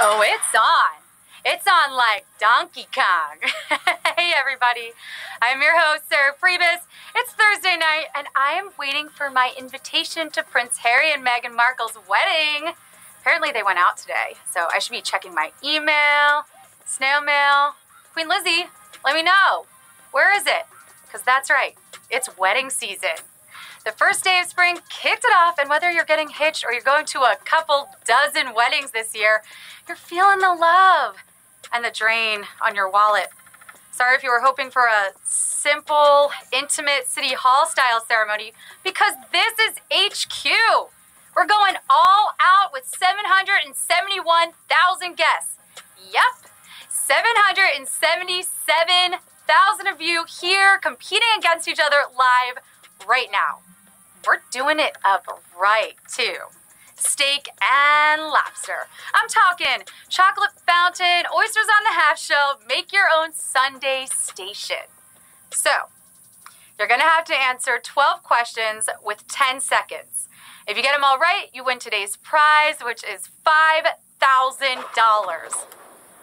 Oh, it's on. It's on like Donkey Kong. Hey, everybody. I'm your host, Sarah Pribis. It's Thursday night, and I am waiting for my invitation to Prince Harry and Meghan Markle's wedding. Apparently, they went out today, so I should be checking my email, snail mail. Queen Lizzie, let me know. Where is it? Because that's right. It's wedding season. The first day of spring kicked it off, and whether you're getting hitched or you're going to a couple dozen weddings this year, you're feeling the love and the drain on your wallet. Sorry if you were hoping for a simple, intimate City Hall style ceremony, because this is HQ. We're going all out with 771,000 guests. Yep, 777,000 of you here competing against each other live right now. We're doing it up right, too. Steak and lobster. I'm talking chocolate fountain, oysters on the half shell, make your own Sunday station. So, you're going to have to answer 12 questions with 10 seconds. If you get them all right, you win today's prize, which is $5,000.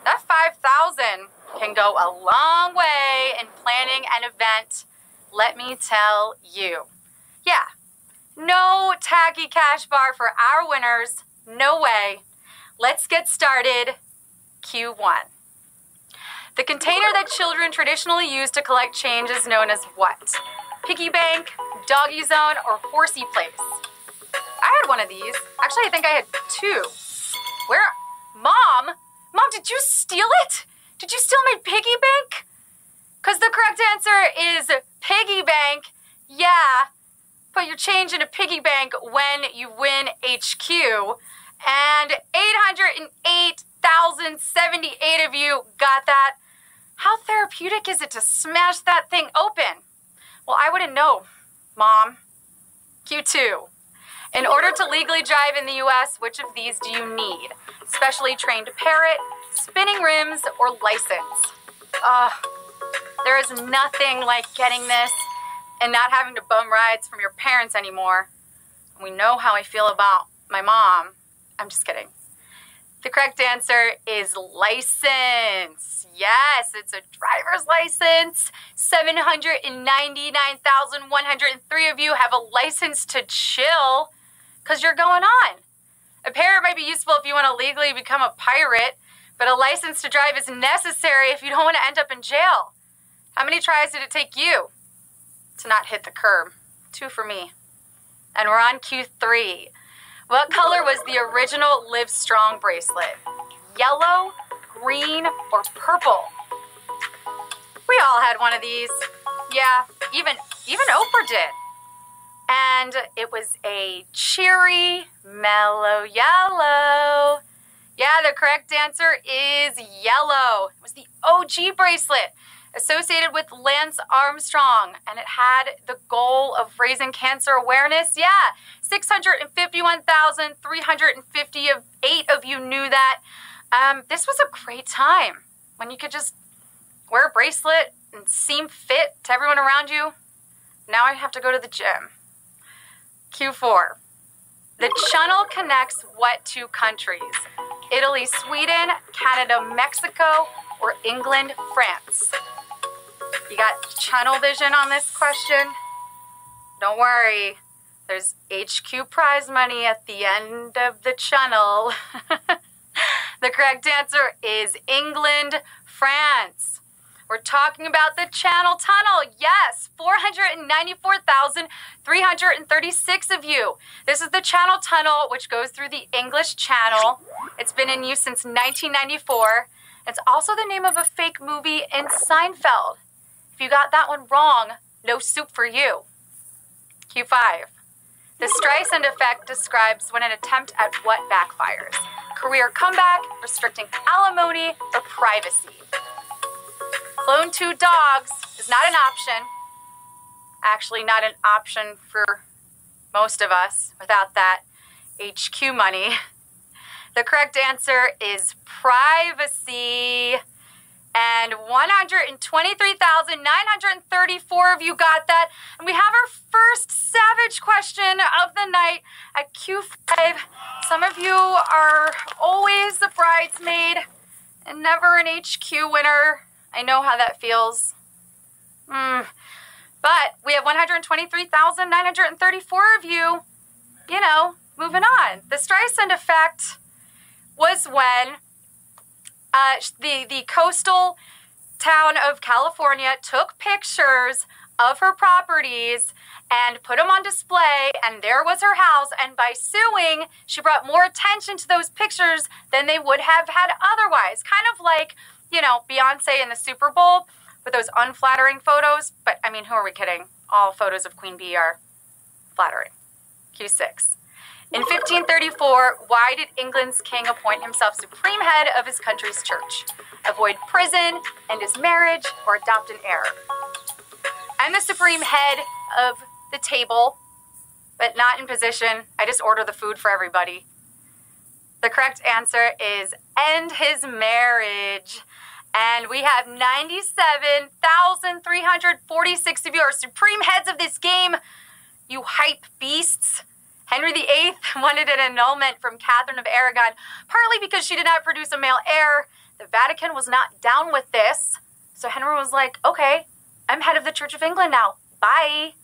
That $5,000 can go a long way in planning an event, let me tell you. Yeah, no tacky cash bar for our winners. No way. Let's get started. Q1. The container that children traditionally use to collect change is known as what? Piggy bank, doggy zone, or horsey place? I had one of these. Actually, I think I had two. Where? Mom, did you steal it? Did you steal my piggy bank? Because the correct answer is piggy bank. Yeah. Put your change in a piggy bank when you win HQ. And 808,078 of you got that. How therapeutic is it to smash that thing open? Well, I wouldn't know, Mom. Q2. In order to legally drive in the U.S., which of these do you need? Specially trained parrot, spinning rims, or license? There is nothing like getting this and not having to bum rides from your parents anymore. We know how I feel about my mom. I'm just kidding. The correct answer is license. Yes, it's a driver's license. 799,103 of you have a license to chill because you're going on. A parrot might be useful if you want to legally become a pirate, but a license to drive is necessary if you don't want to end up in jail. How many tries did it take you to not hit the curb? 2 for me. And we're on Q3. What color was the original Livestrong bracelet? Yellow, green, or purple? We all had one of these. Yeah, even Oprah did. And it was a cheery, mellow yellow. Yeah, the correct answer is yellow. It was the OG bracelet associated with Lance Armstrong, and it had the goal of raising cancer awareness. Yeah, 651,358 of you knew that. This was a great time when you could just wear a bracelet and seem fit to everyone around you. Now I have to go to the gym. Q4. The Chunnel connects what 2 countries? Italy, Sweden, Canada, Mexico, or England, France? You got Chunnel vision on this question? Don't worry. There's HQ prize money at the end of the Chunnel. The correct answer is England, France. We're talking about the Channel Tunnel. Yes, 494,336 of you. This is the Channel Tunnel, which goes through the English Channel. It's been in use since 1994. It's also the name of a fake movie in Seinfeld. If you got that one wrong, no soup for you. Q5. The Streisand effect describes when an attempt at what backfires? Career comeback, restricting alimony, or privacy? Clone 2 dogs is not an option. Actually, not an option for most of us without that HQ money. The correct answer is privacy. And 123,934 of you got that. And we have our first savage question of the night at Q5. Some of you are always surprised bridesmaid and never an HQ winner. I know how that feels. But we have 123,934 of you, moving on. The Streisand effect was when the coastal town of California took pictures of her properties and put them on display, and there was her house, and by suing, she brought more attention to those pictures than they would have had otherwise. Kind of like, Beyonce in the Super Bowl with those unflattering photos, but I mean, who are we kidding? All photos of Queen Bee are flattering. Q6. In 1534, why did England's king appoint himself supreme head of his country's church? Avoid prison, end his marriage, or adopt an heir? I'm the supreme head of the table, but not in position. I just order the food for everybody. The correct answer is end his marriage. And we have 97,346 of you are supreme heads of this game, you hype beasts. Henry VIII wanted an annulment from Catherine of Aragon, partly because she did not produce a male heir. The Vatican was not down with this. So Henry was like, okay, I'm head of the Church of England now. Bye.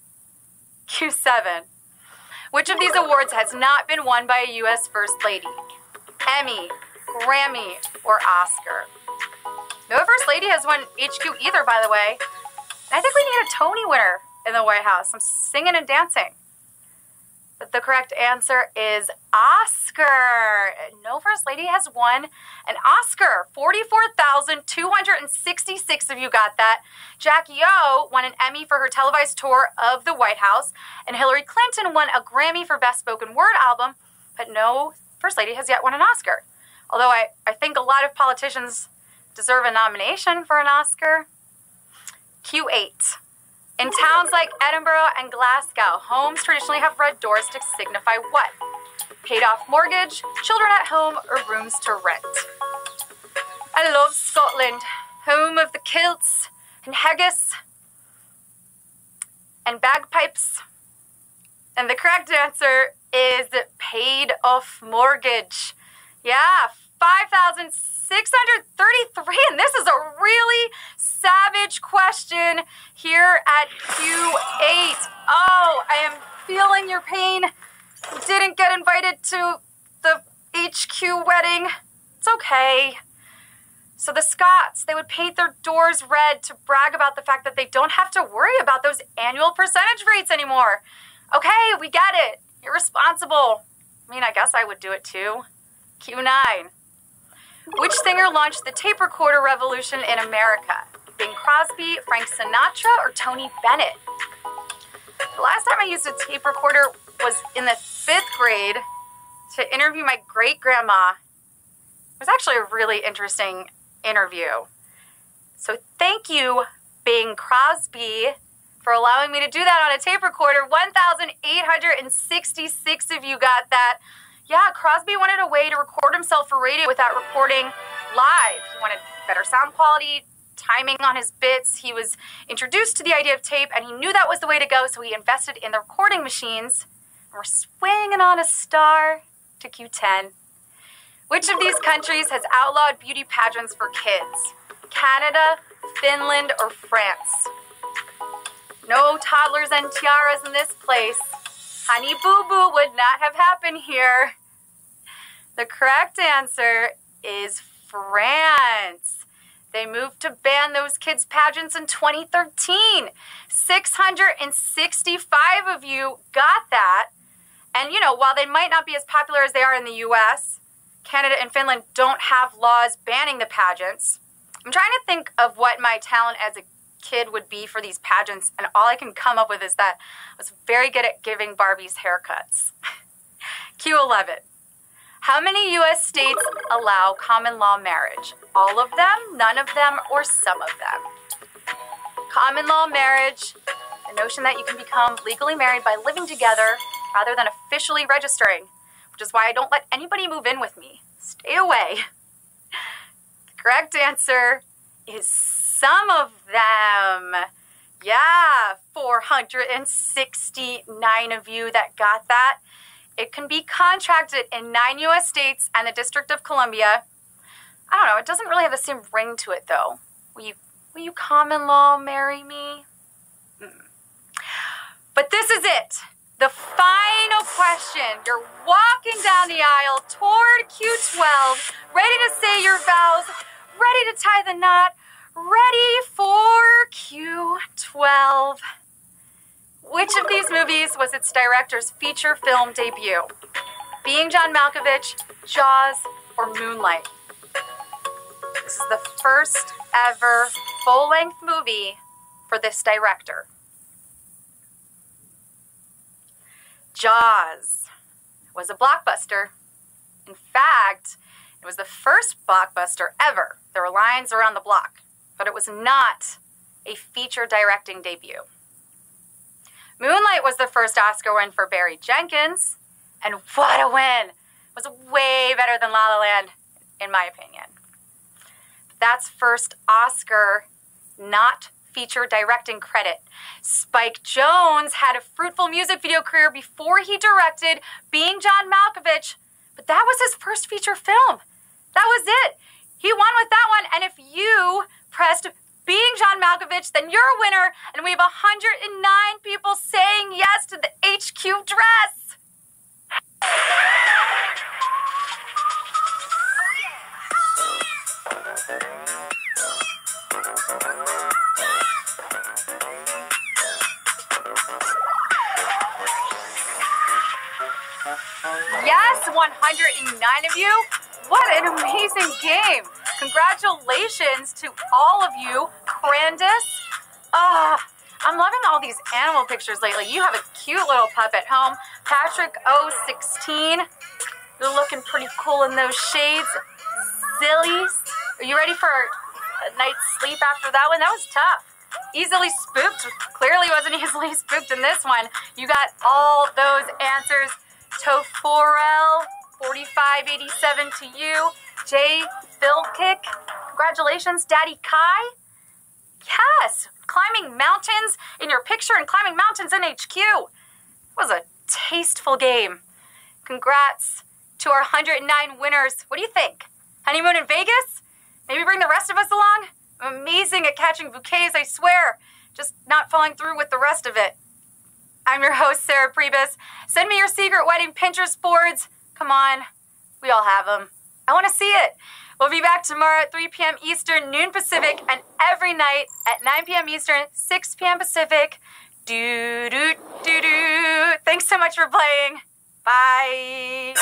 Q7. Which of these awards has not been won by a U.S. First Lady? Emmy, Grammy, or Oscar? No First Lady has won HQ either, by the way. I think we need a Tony winner in the White House. I'm singing and dancing. But the correct answer is Oscar. No First Lady has won an Oscar. 44,266 of you got that. Jackie O won an Emmy for her televised tour of the White House, and Hillary Clinton won a Grammy for Best Spoken Word Album, but no First Lady has yet won an Oscar. Although I think a lot of politicians deserve a nomination for an Oscar. Q8. In towns like Edinburgh and Glasgow, homes traditionally have red doors to signify what? Paid off mortgage, children at home, or rooms to rent. I love Scotland, home of the kilts and haggis and bagpipes. And the correct answer is paid off mortgage. Yeah, 5,633, and this is a really savage question here at Q8. Oh, I am feeling your pain. You didn't get invited to the HQ wedding. It's okay. So the Scots, they would paint their doors red to brag about the fact that they don't have to worry about those annual percentage rates anymore. Okay, we get it. You're responsible. I mean, I guess I would do it too. Q9. Which singer launched the tape recorder revolution in America? Bing Crosby, Frank Sinatra, or Tony Bennett? The last time I used a tape recorder was in the 5th grade to interview my great-grandma. It was actually a really interesting interview. So thank you, Bing Crosby, for allowing me to do that on a tape recorder. 1,866 of you got that. Yeah, Crosby wanted a way to record himself for radio without recording live. He wanted better sound quality, timing on his bits. He was introduced to the idea of tape, and he knew that was the way to go, so he invested in the recording machines. And we're swinging on a star to Q10. Which of these countries has outlawed beauty pageants for kids? Canada, Finland, or France? No toddlers and tiaras in this place. Honey Boo Boo would not have happened here. The correct answer is France. They moved to ban those kids' pageants in 2013. 665 of you got that. And, while they might not be as popular as they are in the U.S., Canada and Finland don't have laws banning the pageants. I'm trying to think of what my talent as a kid would be for these pageants, and all I can come up with is that I was very good at giving Barbies haircuts. Q11. How many U.S. states allow common law marriage? All of them, none of them, or some of them? Common law marriage, the notion that you can become legally married by living together rather than officially registering, which is why I don't let anybody move in with me. Stay away. The correct answer is some of them. Yeah, 469 of you that got that. It can be contracted in 9 U.S. states and the District of Columbia. I don't know, it doesn't really have the same ring to it, though. Will you common law marry me? But this is it. The final question. You're walking down the aisle toward Q12, ready to say your vows, ready to tie the knot, ready for Q12. Which of these movies was its director's feature film debut? Being John Malkovich, Jaws, or Moonlight? This is the first ever full-length movie for this director. Jaws was a blockbuster. In fact, it was the first blockbuster ever. There were lines around the block, but it was not a feature directing debut. Moonlight was the first Oscar win for Barry Jenkins, and what a win! It was way better than La La Land, in my opinion. That's first Oscar, not feature directing credit. Spike Jonze had a fruitful music video career before he directed Being John Malkovich, but that was his first feature film. That was it. He won with that one, and if you pressed Being John Malkovich, then you're a winner, and we have 109 people saying yes to the HQ dress. Yes, 109 of you. What an amazing game. Congratulations to all of you. Crandis. I'm loving all these animal pictures lately. You have a cute little pup at home. Patrick 016. You're looking pretty cool in those shades. Zillies. Are you ready for a night's sleep after that one? That was tough. Easily spooked. Clearly wasn't easily spooked in this one. You got all those answers. Toforel, 4587 to you. Jay Philkick, congratulations. Daddy Kai, yes. Climbing mountains in your picture and climbing mountains in HQ. It was a tasteful game. Congrats to our 109 winners. What do you think? Honeymoon in Vegas? Maybe bring the rest of us along? I'm amazing at catching bouquets, I swear. Just not following through with the rest of it. I'm your host, Sarah Pribis. Send me your secret wedding Pinterest boards. Come on, we all have them. I want to see it. We'll be back tomorrow at 3 p.m. Eastern, noon Pacific, and every night at 9 p.m. Eastern, 6 p.m. Pacific. Thanks so much for playing. Bye.